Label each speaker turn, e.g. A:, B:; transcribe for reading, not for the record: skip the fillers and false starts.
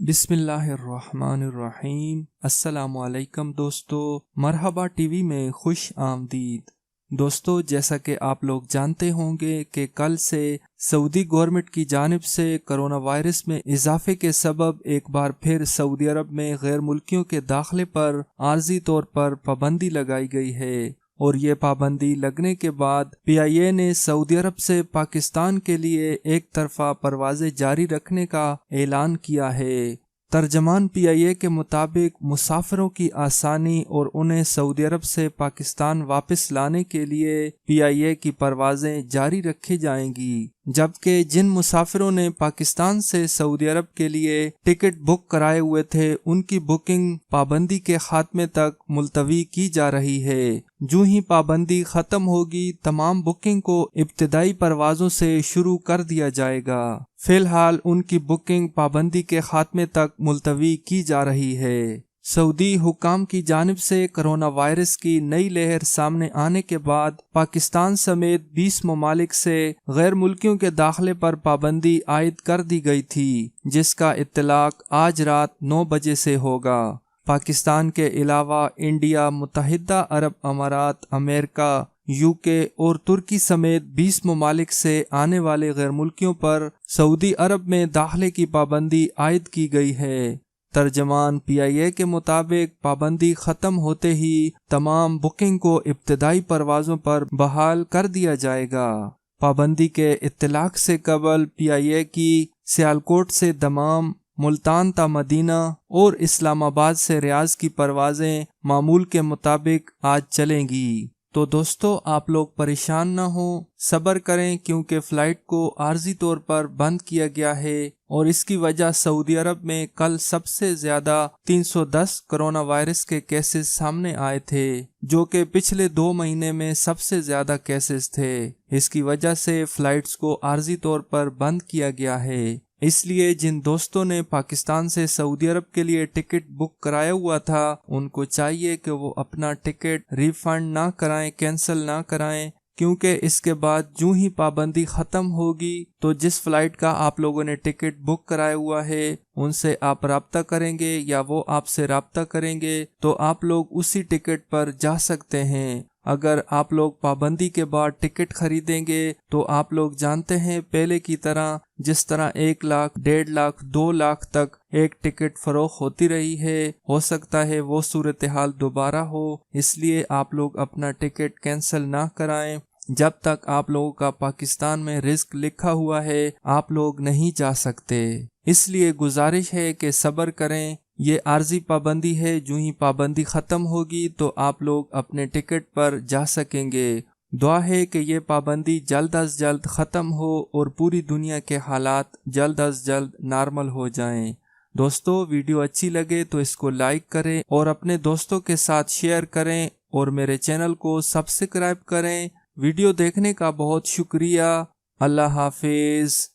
A: बिस्मिल्लाहिर्रहमानिर्रहीम। अस्सलाम वालेकुम दोस्तों, मरहबा टीवी में खुश आमदीद। दोस्तों, जैसा कि आप लोग जानते होंगे कि कल से सऊदी गवर्नमेंट की जानिब से कोरोना वायरस में इजाफे के सबब एक बार फिर सऊदी अरब में गैर मुल्कियों के दाखिले पर आर्जी तौर पर पाबंदी लगाई गई है और ये पाबंदी लगने के बाद PIA ने सऊदी अरब से पाकिस्तान के लिए एक तरफा परवाजें जारी रखने का ऐलान किया है। तर्जमान PIA के मुताबिक मुसाफिरों की आसानी और उन्हें सऊदी अरब से पाकिस्तान वापस लाने के लिए PIA की परवाजें जारी रखी जाएंगी, जबकि जिन मुसाफिरों ने पाकिस्तान से सऊदी अरब के लिए टिकट बुक कराए हुए थे उनकी बुकिंग पाबंदी के खात्मे तक मुलतवी की जा रही है। जो ही पाबंदी खत्म होगी तमाम बुकिंग को इब्तिदाई परवाजों से शुरू कर दिया जाएगा। फिलहाल उनकी बुकिंग पाबंदी के खात्मे तक मुलतवी की जा रही है। सऊदी हुकाम की जानिब से कोरोना वायरस की नई लहर सामने आने के बाद पाकिस्तान समेत 20 ममालिक से गैर मुल्कियों के दाखिले पर पाबंदी आयद कर दी गई थी, जिसका इत्तलाक आज रात 9 बजे से होगा। पाकिस्तान के अलावा इंडिया, मुत्तहिदा अरब अमारात, अमेरिका, UK और तुर्की समेत 20 ममालिक से आने वाले गैर मुल्कियों पर सऊदी अरब में दाखिले की पाबंदी आयद की गई है। तर्जमान PIA के मुताबिक पाबंदी खत्म होते ही तमाम बुकिंग को इब्तिदाई परवाजों पर बहाल कर दिया जाएगा। पाबंदी के इत्तलाक से कबल PIA की सियालकोट से दमाम, मुल्तान ता मदीना और इस्लामाबाद से रियाज की परवाजें मामूल के मुताबिक आज चलेंगी। तो दोस्तों, आप लोग परेशान ना हो, सब्र करें, क्योंकि फ़्लाइट को आर्जी तौर पर बंद किया गया है और इसकी वजह सऊदी अरब में कल सबसे ज़्यादा 310 कोरोना वायरस के केसेस सामने आए थे, जो कि पिछले 2 महीने में सबसे ज़्यादा केसेस थे। इसकी वजह से फ़्लाइट्स को आर्जी तौर पर बंद किया गया है। इसलिए जिन दोस्तों ने पाकिस्तान से सऊदी अरब के लिए टिकट बुक कराया हुआ था उनको चाहिए कि वो अपना टिकट रिफंड ना कराएं, कैंसिल ना कराएं, क्योंकि इसके बाद जो ही पाबंदी ख़त्म होगी तो जिस फ्लाइट का आप लोगों ने टिकट बुक कराया हुआ है उनसे आप राब्ता करेंगे या वो आपसे राब्ता करेंगे तो आप लोग उसी टिकट पर जा सकते हैं। अगर आप लोग पाबंदी के बाद टिकट खरीदेंगे तो आप लोग जानते हैं पहले की तरह जिस तरह 1 लाख, 1.5 लाख, 2 लाख तक एक टिकट फरोख्त होती रही है, हो सकता है वो सूरत हाल दोबारा हो। इसलिए आप लोग अपना टिकट कैंसिल ना कराएं। जब तक आप लोगों का पाकिस्तान में रिस्क लिखा हुआ है आप लोग नहीं जा सकते। इसलिए गुजारिश है कि सब्र करें। ये आर्जी पाबंदी है, जो ही पाबंदी ख़त्म होगी तो आप लोग अपने टिकट पर जा सकेंगे। दुआ है कि ये पाबंदी जल्द अज जल्द ख़त्म हो और पूरी दुनिया के हालात जल्द अज जल्द नॉर्मल हो जाएं। दोस्तों, वीडियो अच्छी लगे तो इसको लाइक करें और अपने दोस्तों के साथ शेयर करें और मेरे चैनल को सब्सक्राइब करें। वीडियो देखने का बहुत शुक्रिया। अल्लाह हाफिज।